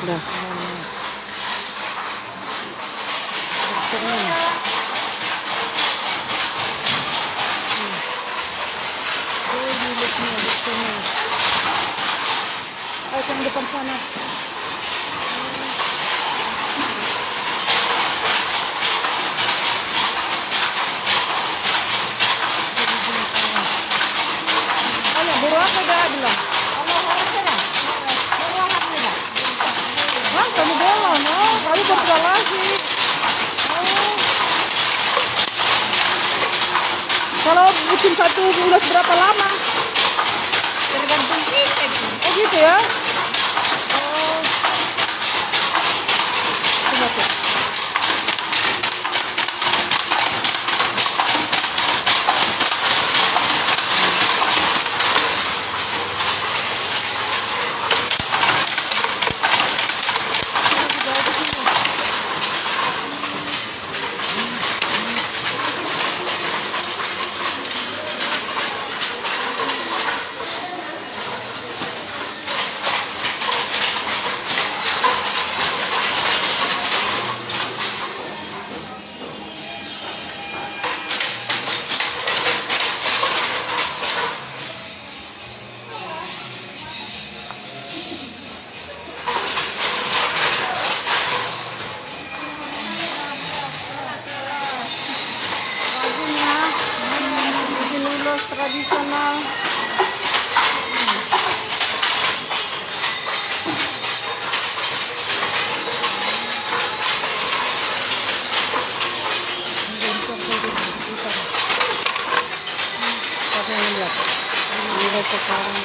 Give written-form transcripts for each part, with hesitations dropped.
Dah. Ayo yang depan sana. Ayo, buru apa dah bilang? Hah, kamu belum? Oh, kamu bergerak lagi. Oh. Kalau bikin satu ulas berapa lama? Tergantung kita. Oh gitu ya? Oh. Coba tuh. Tradisional. Sekarang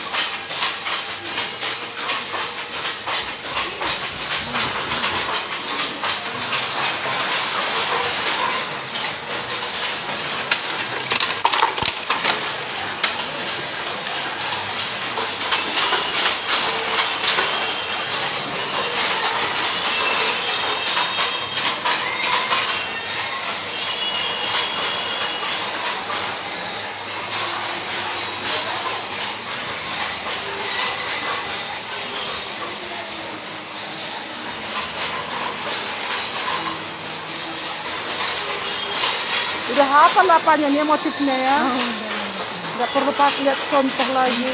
udah hafal apanya nih motifnya ya? Nggak perlu pas lihat contoh lagi.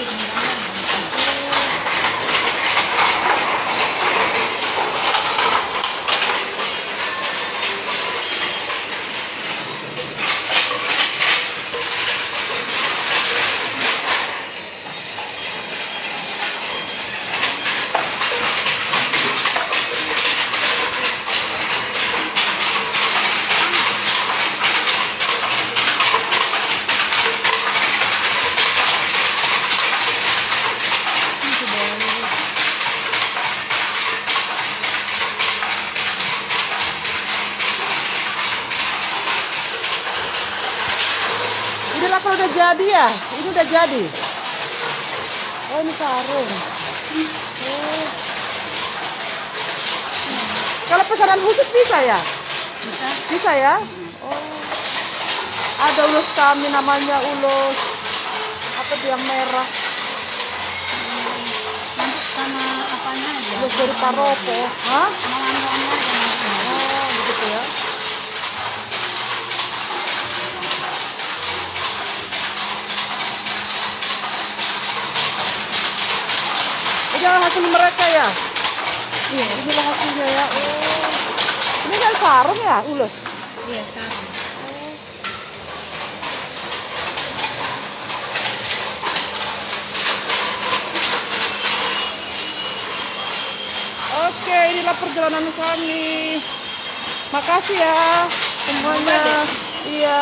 Ini lah kalau udah jadi ya? Ini udah jadi? Oh ini sarung. Oh. Kalau pesanan khusus bisa ya? Bisa. Bisa ya? Oh. Ada ulus kami namanya ulus apa tuh yang merah? Nanti sama apanya aja. Ulus dari Paropo. Hah? Sama andongnya aja. Oh begitu ya? Inilah hasil mereka ya? Iya, inilah hasilnya ya. Oh. Ini kan sarung ya, ulus? Iya, sarung. Oke, inilah perjalanan kami. Makasih ya semuanya. Iya.